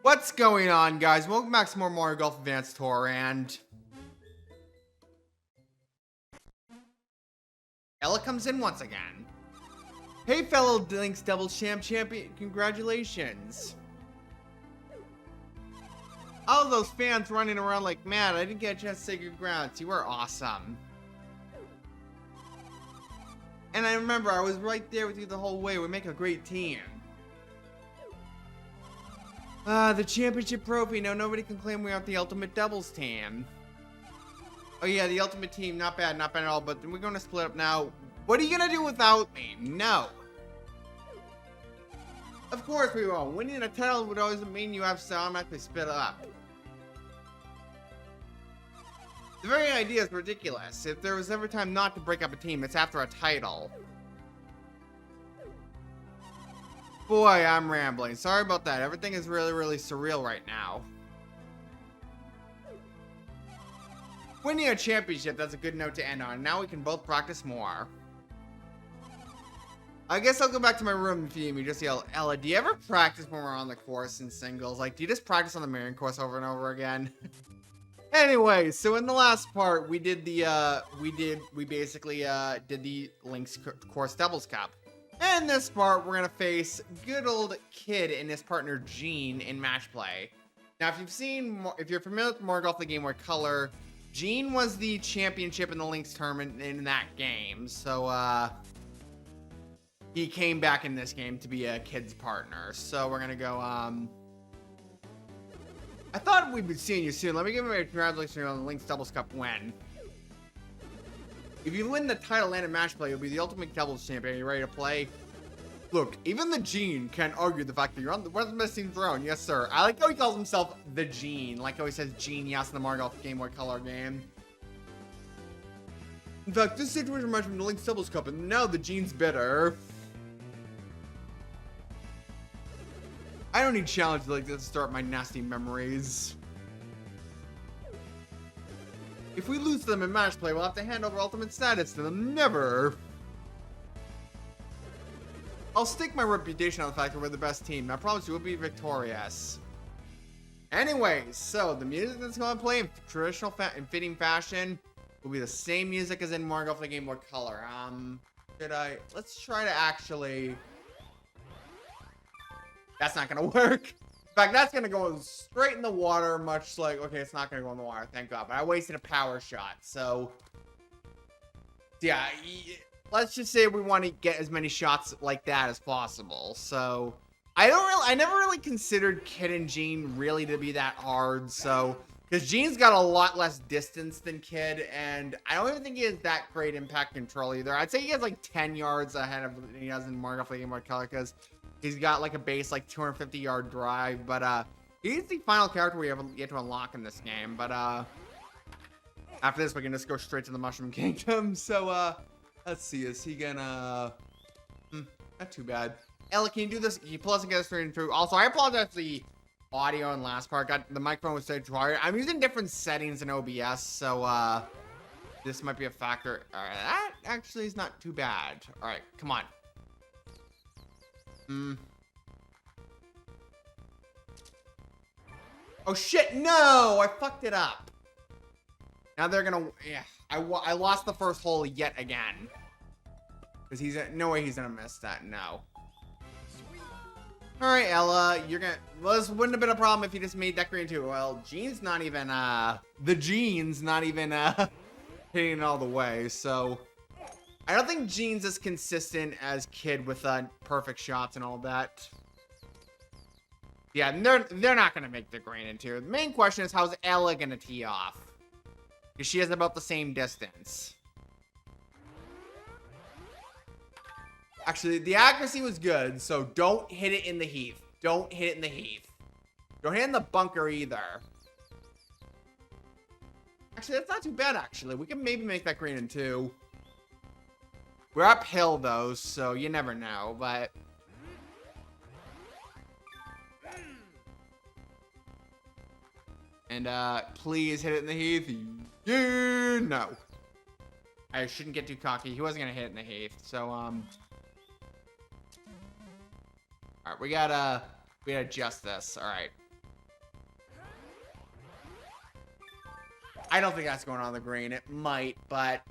What's going on, guys? Welcome back to more Mario Golf Advanced Tour, and Ella comes in once again. Hey, fellow Link's Double Champion, congratulations. All those fans running around like mad, I didn't get a chance to say congrats. You were awesome. And I remember, I was right there with you the whole way. We make a great team. The championship trophy. No, nobody can claim we aren't the ultimate doubles team. Oh yeah, the ultimate team. Not bad at all. But we're going to split up now. What are you going to do without me? No. Of course we won't. Winning a title would always mean you have to automatically split up. The very idea is ridiculous. If there was ever time not to break up a team, it's after a title. Boy, I'm rambling. Sorry about that. Everything is really surreal right now. Winning a championship, that's a good note to end on. Now we can both practice more. I guess I'll go back to my room and feed me. Just yell, Ella, do you ever practice when we're on the course in singles? Like, do you just practice on the main course over and over again? Anyway, so in the last part, we did the, we basically did the Link's Course Doubles Cup. In this part, we're gonna face good old Kid and his partner Gene in match play. Now, if you're familiar with Mario Golf: The Game Boy Color, Gene was the championship in the Link's tournament in that game. So, he came back in this game to be a Kid's partner. So we're gonna go, I thought we'd be seeing you soon. Let me give him a congratulations on the Link's Doubles Cup win. If you win the title and a match play, you'll be the ultimate doubles champion. Are you ready to play? Look, even the Gene can't argue the fact that you're on the best team throne. Yes, sir. I like how he calls himself the Gene. Like how he says genius in the Mario Golf Game Boy Color game. In fact, this situation reminds me of the Link's Doubles Cup, and now the Gene's bitter. I don't need challenges like this to start my nasty memories. If we lose to them in match play, we'll have to hand over ultimate status to them. Never. I'll stake my reputation on the fact that we're the best team. I promise you we'll be victorious. Anyways, so the music that's going to play in traditional and fitting fashion will be the same music as in Mario Golf: The Game Boy Color. Let's try to actually... That's not going to work. In fact, that's going to go straight in the water, much like... Okay, it's not going to go in the water, thank God. But I wasted a power shot, so... Yeah, let's just say we want to get as many shots like that as possible. So, I never really considered Kid and Gene really to be that hard, so... Because Gene's got a lot less distance than Kid, and I don't even think he has that great impact control either. I'd say he has like 10 yards ahead of what he has in Mario Golf: The Game Boy Color, because... He's got like a base like 250-yard drive, but he's the final character we have yet to unlock in this game. But after this, we can just go straight to the Mushroom Kingdom. So let's see, is he gonna? Not too bad. Ella, can you do this? Can you pull us and get us straight through? Also, I apologize for the audio in last part. The microphone was so dry. I'm using different settings in OBS, so this might be a factor. All right, that actually is not too bad. All right, come on. Oh shit, no! I fucked it up. Now they're gonna... Yeah, I lost the first hole yet again. Because no way he's gonna miss that, no. Alright, Ella, you're gonna... Well, this wouldn't have been a problem if you just made that green too. Well, Gene's not even, the Gene's not even, hitting it all the way, so... I don't think Gene's as consistent as Kid with perfect shots and all that. Yeah, they're not gonna make the green in two. The main question is, how's Ella gonna tee off? Because she has about the same distance. Actually, the accuracy was good, so don't hit it in the heath. Don't hit it in the heath. Don't hit it in the bunker either. Actually, that's not too bad, actually. We can maybe make that green in two. We're uphill, though, so you never know, but... And, please hit it in the heath. Yeah, no. I shouldn't get too cocky. He wasn't gonna hit it in the heath, so, Alright, we gotta adjust this. Alright. I don't think that's going on the green. It might, but...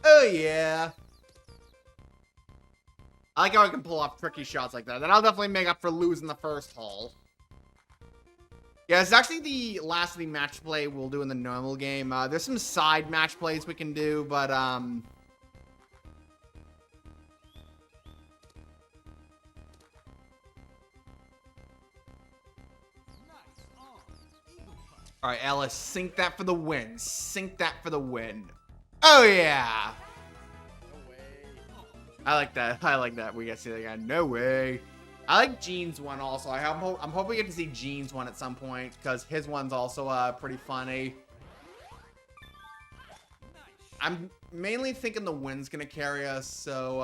Oh, yeah. I like how I can pull off tricky shots like that. Then I'll definitely make up for losing the first hole. Yeah, it's actually the last of the match play we'll do in the normal game. There's some side match plays we can do, but, all right, Ellis, sink that for the win. Sink that for the win. Oh, yeah. No way. I like that. I like that. We get to see that again. No way. I like Gene's one also. I'm hoping we get to see Gene's one at some point because his one's also pretty funny. I'm mainly thinking the wind's gonna carry us, so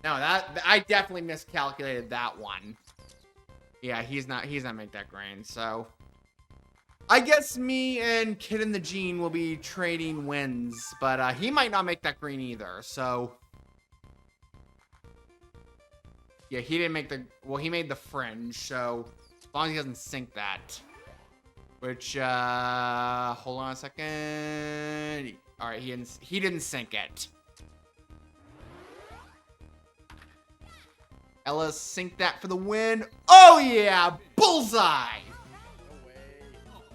no, I definitely miscalculated that one. Yeah, he's not make that green, so I guess me and Kid and the Gene will be trading wins, but he might not make that green either, so yeah, he didn't make the... Well, he made the fringe, so... As long as he doesn't sink that. Which, hold on a second. Alright, he didn't sink it. Ellis, sink that for the win. Oh, yeah! Bullseye!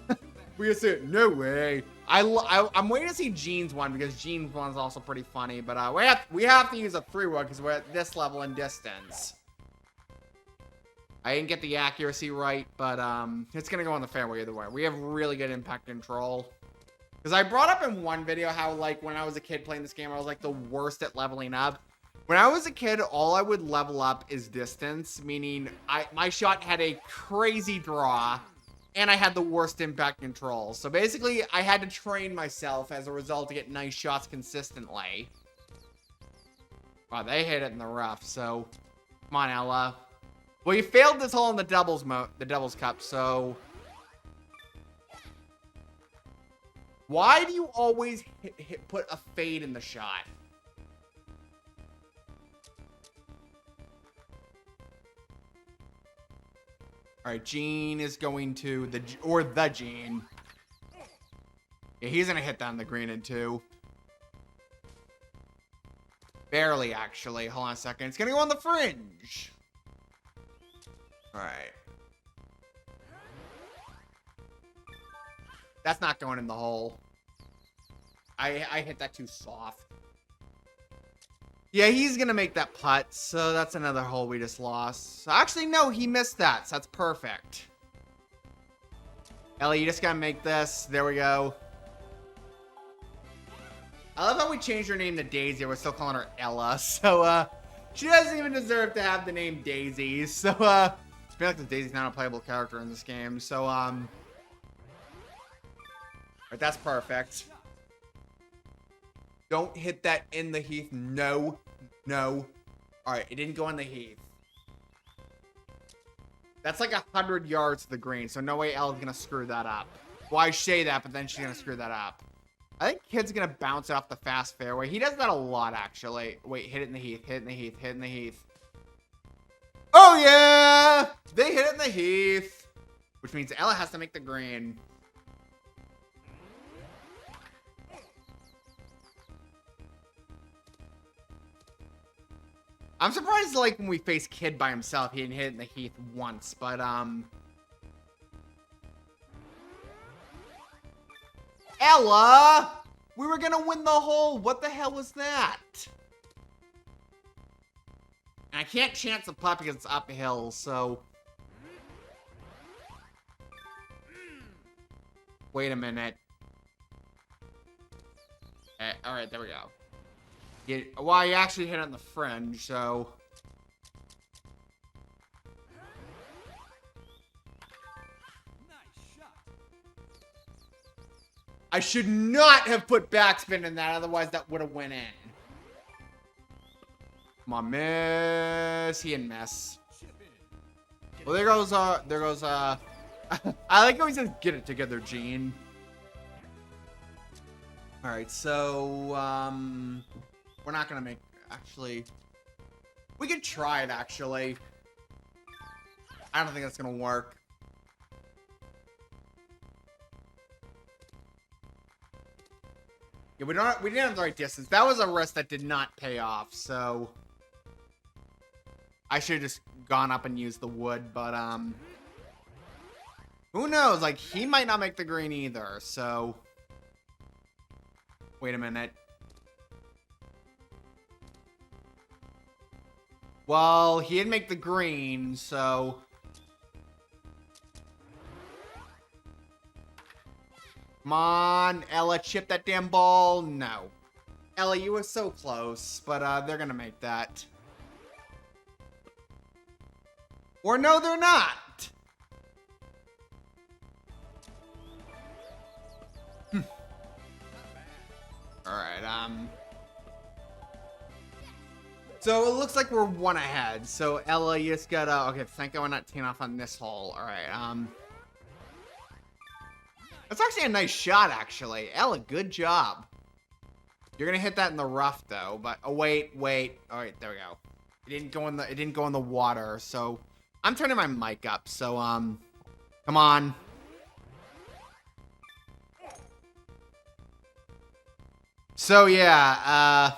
No way. We just said, no way. I'm waiting to see Gene's one, because Gene's one's also pretty funny. But, we have to use a free one, because we're at this level in distance. I didn't get the accuracy right, but it's going to go on the fairway either way. We have really good impact control. Because I brought up in one video how, like, when I was a kid playing this game, I was, like, the worst at leveling up. When I was a kid, all I would level up is distance, meaning my shot had a crazy draw, and I had the worst impact control. So basically, I had to train myself as a result to get nice shots consistently. Wow, they hit it in the rough, so come on, Ella. Well, you failed this hole in the doubles cup, so why do you always put a fade in the shot? All right, Gene is going to the Gene. Yeah, he's gonna hit down the green in two. Barely, actually. Hold on a second. It's gonna go on the fringe. All right. That's not going in the hole. I hit that too soft. Yeah, he's gonna make that putt, so that's another hole we just lost. So actually, no, he missed that, so that's perfect. Ellie, you just gotta make this. There we go. I love how we changed her name to Daisy. We're still calling her Ella, so she doesn't even deserve to have the name Daisy. So I feel like the Daisy's not a playable character in this game. So right, that's perfect. Don't hit that in the heath. No. No. Alright, it didn't go in the heath. That's like 100 yards to the green, so no way Ella's gonna screw that up. Well, I say that, but then she's gonna screw that up. I think Kid's gonna bounce it off the fast fairway. He does that a lot, actually. Wait, hit it in the heath, hit it in the heath, hit it in the heath. Oh, yeah! They hit it in the heath. Which means Ella has to make the green. I'm surprised, like, when we faced Kid by himself, he didn't hit it in the heath once, but, Ella! We were gonna win the hole! What the hell was that? And I can't chance the putt because it's uphill, so... Wait a minute. Alright, there we go. Well, you actually hit it on the fringe, so... Nice shot. I should not have put backspin in that, otherwise that would have went in. Come on, miss. He didn't miss. Well, there goes, I like how he says, get it together, Gene. Alright, so, we're not gonna make, actually, we could try it, actually. I don't think that's gonna work. Yeah, we didn't have the right distance. That was a risk that did not pay off, so I should have just gone up and used the wood, but who knows? Like, he might not make the green either, so wait a minute. Well, he didn't make the green, so come on, Ella, chip that damn ball. No. Ella, you were so close, but they're gonna make that. Or no, they're not. Alright, so it looks like we're one ahead. So Ella, you just gotta, okay, thank God we're not teeing off on this hole. Alright, that's actually a nice shot, actually. Ella, good job. You're gonna hit that in the rough, though. But oh, wait. All right, there we go. It didn't go in the water. So I'm turning my mic up. So come on. So yeah,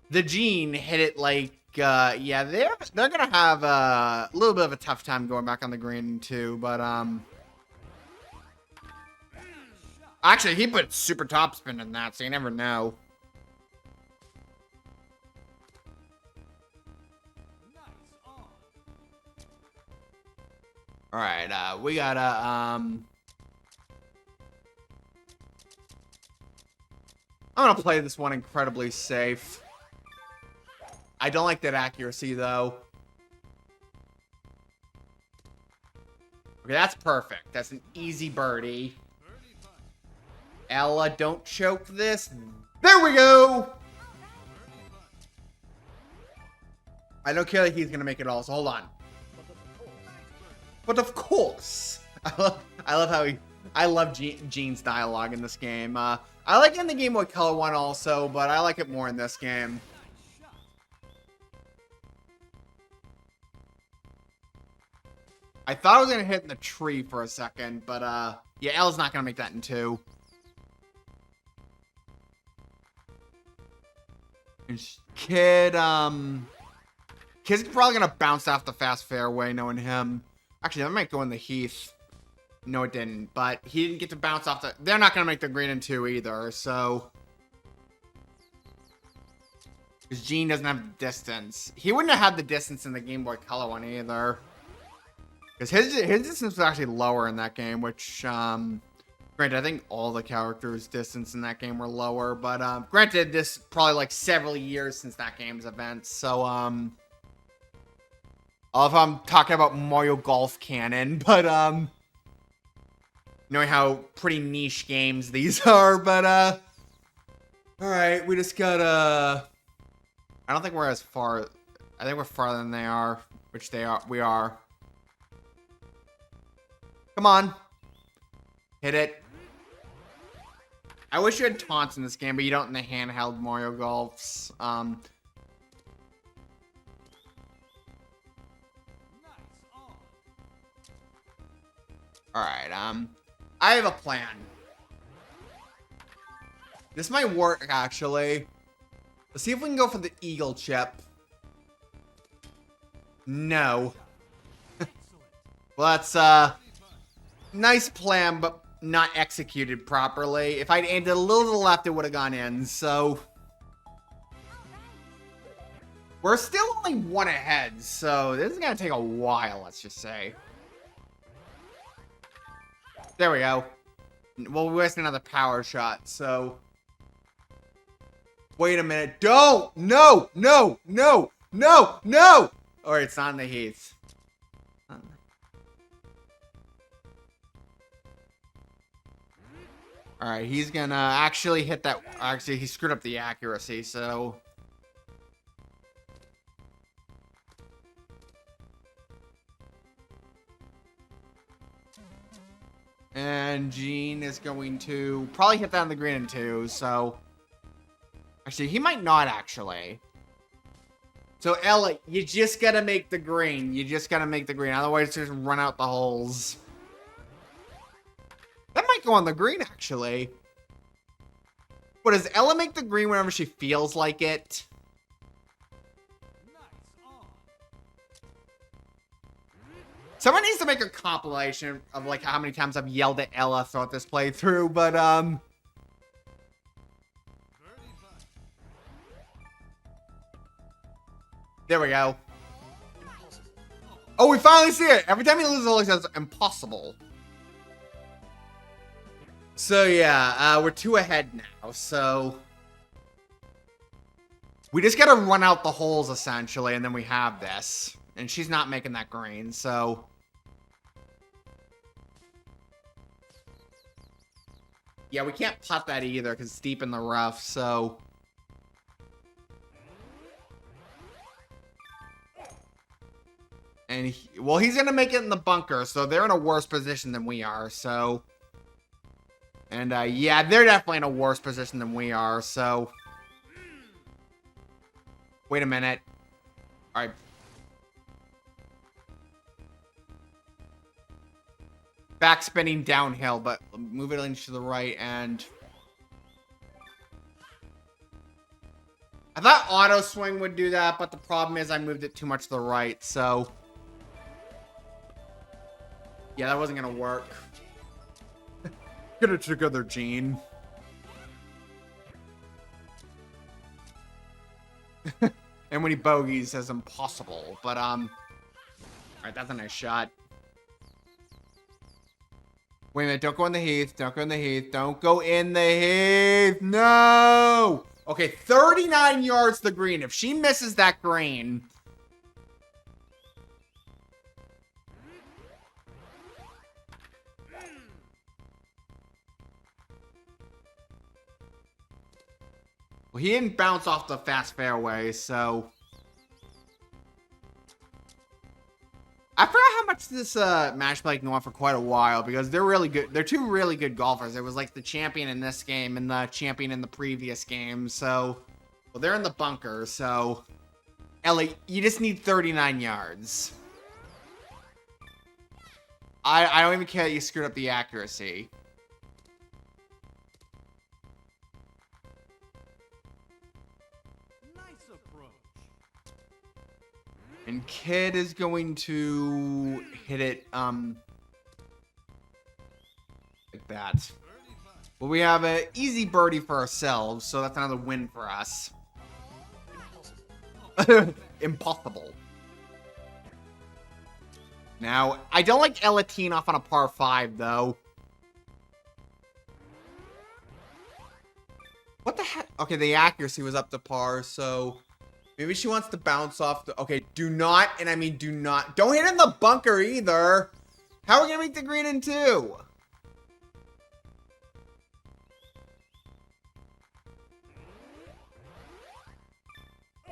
the Gene hit it like. Yeah, they're gonna have a little bit of a tough time going back on the green too, but actually he put super topspin in that, so you never know. All right, we gotta I'm gonna play this one incredibly safe. I don't like that accuracy, though. Okay, that's perfect. That's an easy birdie. Ella, don't choke this. There we go! I don't care that he's going to make it all, so hold on. But of course. I love how I love Gene's dialogue in this game. I like it in the Game Boy Color one also, but I like it more in this game. I thought I was going to hit in the tree for a second, but, yeah, Elle's not going to make that in two. Kid's probably going to bounce off the fast fairway, knowing him. Actually, that might go in the heath. No, it didn't, but he didn't get to bounce off the... They're not going to make the green in two either, so... Because Gene doesn't have the distance. He wouldn't have had the distance in the Game Boy Color one either. Because his distance was actually lower in that game, which, granted, I think all the characters' distance in that game were lower, but, granted, this probably, like, several years since that game's event, so, I love how I'm talking about Mario Golf canon, but, knowing how pretty niche games these are, but, alright, we just gotta, I don't think we're as far, I think we're farther than they are, which we are. Come on. Hit it. I wish you had taunts in this game, but you don't in the handheld Mario Golfs. Alright, I have a plan. This might work, actually. Let's see if we can go for the eagle chip. No. Well, that's, nice plan, but not executed properly. If I'd aimed it a little to the left, it would have gone in, so... We're still only one ahead, so this is gonna take a while, let's just say. There we go. Well, we wasted another power shot, so... Wait a minute. Don't! No! No! No! No! No! Alright, it's not in the heath. Alright, he's gonna actually hit that... Actually, he screwed up the accuracy, so... And Gene is going to probably hit that on the green in two, so... Actually, he might not, actually. So, Ella, you just gotta make the green. You just gotta make the green. Otherwise, just run out the holes. That might go on the green, actually. But does Ella make the green whenever she feels like it? Someone needs to make a compilation of, like, how many times I've yelled at Ella throughout this playthrough, but, there we go. Oh, we finally see it! Every time he loses, it says impossible. So, yeah, we're 2 ahead now, so... We just gotta run out the holes, essentially, and then we have this. And she's not making that green, so... Yeah, we can't putt that either, because it's deep in the rough, so... And, well, he's gonna make it in the bunker, so they're in a worse position than we are, so... And, yeah, they're definitely in a worse position than we are, so... Wait a minute. Alright. Back spinning downhill, but move it into the right, and... I thought auto swing would do that, but the problem is I moved it too much to the right, so... Yeah, that wasn't gonna work. Get it together, Gene. And when he bogeys, he says impossible. But, alright, that's a nice shot. Wait a minute, don't go in the heath. Don't go in the heath. Don't go in the heath. No! Okay, 39 yards to the green. If she misses that green... Well, he didn't bounce off the fast fairway, so... I forgot how much this match play can go on for quite a while, because they're really good. They're 2 really good golfers. It was like the champion in this game and the champion in the previous game, so... Well, they're in the bunker, so... Ellie, you just need 39 yards. I don't even care that you screwed up the accuracy. And Kid is going to hit it, like that. Well, we have an easy birdie for ourselves, so that's another win for us. Impossible. Now, I don't like Ella teeing off on a par 5, though. What the heck? Okay, the accuracy was up to par, so... Maybe she wants to bounce off the... Okay, do not, and I mean do not... Don't hit in the bunker, either! How are we gonna make the green in 2?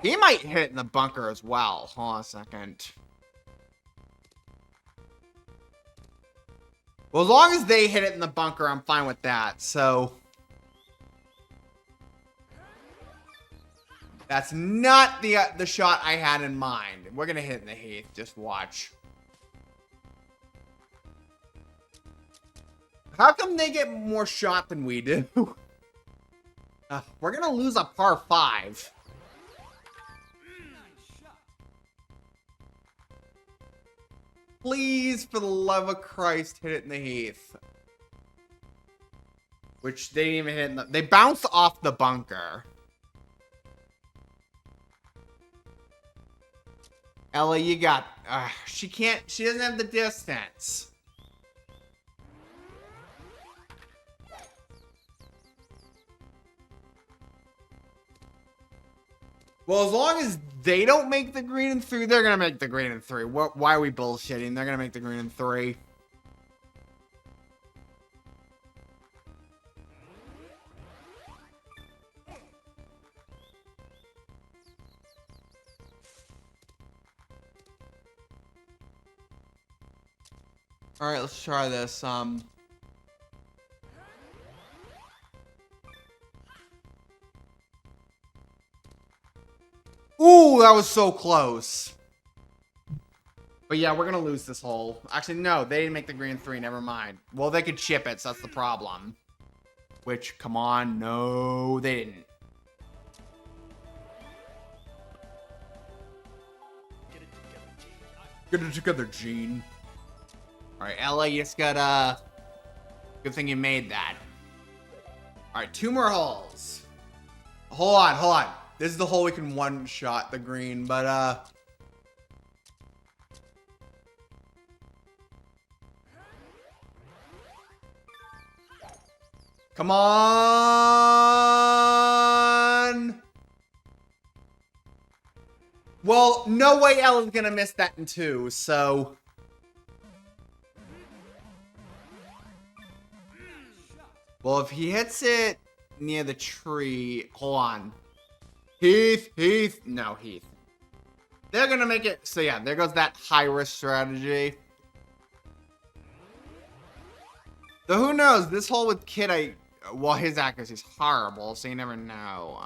He might hit it in the bunker as well. Hold on a second. Well, as long as they hit it in the bunker, I'm fine with that, so... That's not the shot I had in mind. We're gonna hit it in the heath. Just watch. How come they get more shot than we do? We're gonna lose a par 5. Please, for the love of Christ, hit it in the heath. Which they didn't even hit in the... They bounced off the bunker. Ella, you got... she can't... She doesn't have the distance. Well, as long as they don't make the green in 3, they're gonna make the green in 3. Why are we bullshitting? They're gonna make the green in 3. Alright, let's try this. Ooh, that was so close. But yeah, we're gonna lose this hole. Actually, no, they didn't make the green 3. Never mind. Well, they could chip it, so that's the problem. Which, come on, no, they didn't. Get it together, Gene. All right, Ella, you just got good thing you made that. All right, 2 more holes. Hold on. This is the hole we can one-shot the green, but come on. Well, no way Ella's gonna miss that in 2, so. Well, if he hits it near the tree, hold on. Heath. No, Heath. They're gonna make it, so yeah, there goes that high-risk strategy. So who knows, this hole with Kid, well, his accuracy is horrible, so you never know.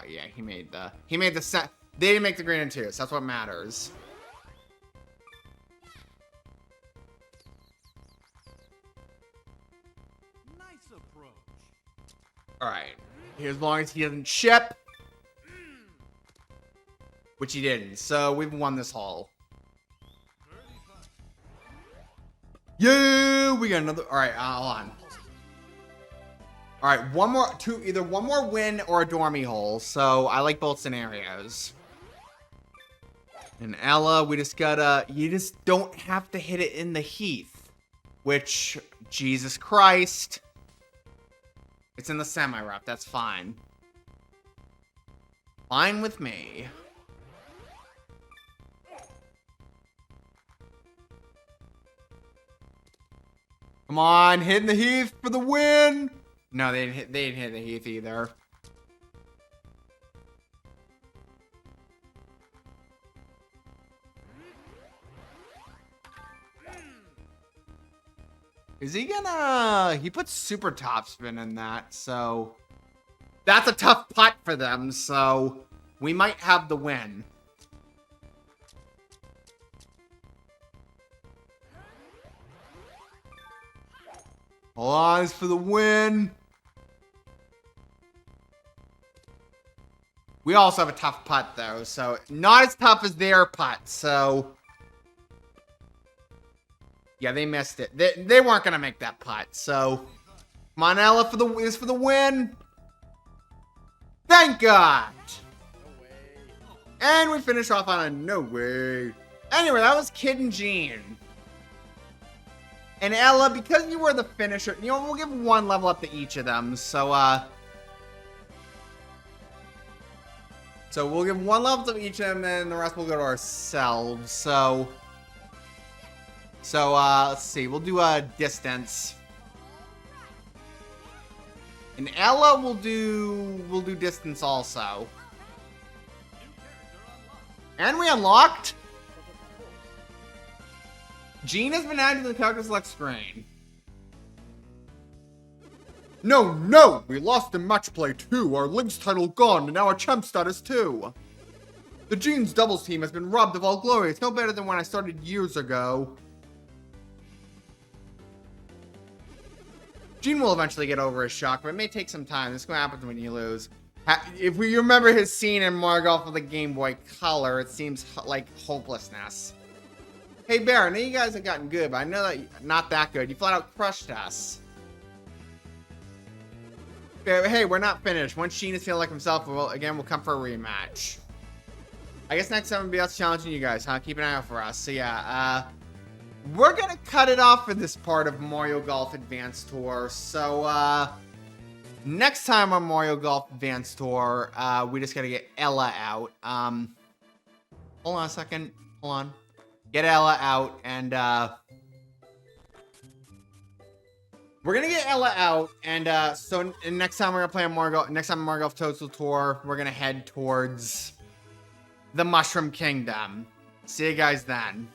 Yeah, he made the set. They didn't make the green in 2, so that's what matters. Nice approach. Alright. As long as he doesn't chip. Which he didn't, so we've won this hole. Yeah, we got another. Alright, hold on. Alright, either one more win or a dormy hole, so I like both scenarios. And Ella, we just gotta, you just don't have to hit it in the Heath. Which, Jesus Christ. It's in the semi-rough, that's fine. Fine with me. Come on, hitting the Heath for the win! No, they didn't hit the Heath either. Is he gonna... He put super topspin in that, so... That's a tough putt for them, so... We might have the win. Hold on, it's for the win. We also have a tough putt, though, so... Not as tough as their putt, so... Yeah, they missed it. They weren't gonna make that putt, so... Come on, Ella, for the win. Thank God! No way. And we finish off on a no way. Anyway, that was Kid and Gene. And Ella, because you were the finisher, you know, we'll give 1 level up to each of them. So we'll give 1 level to each of them, and the rest will go to ourselves. So let's see. We'll do a distance. And Ella will do distance also. And we unlocked. Gene has been added to the character select screen. No! We lost in match play too. Our Lynx title gone, and now our champ status too. The Gene's doubles team has been robbed of all glory. It's no better than when I started years ago. Gene will eventually get over his shock, but it may take some time. This is what happens when you lose. If we remember his scene in Mario Golf with the Game Boy Color, it seems like hopelessness. Hey Bear, I know you guys have gotten good, but I know that not that good. You flat out crushed us. Hey, we're not finished. Once Sheen is feeling like himself, we'll come for a rematch. I guess next time will be us challenging you guys, huh? Keep an eye out for us. So yeah, we're gonna cut it off for this part of Mario Golf Advanced Tour. So next time on Mario Golf Advanced Tour, we just gotta get Ella out. Hold on a second. Hold on. Get Ella out, and we're gonna get Ella out, and so next time we're gonna play on Mario Golf Toadstool Tour, we're gonna head towards the Mushroom Kingdom. See you guys then.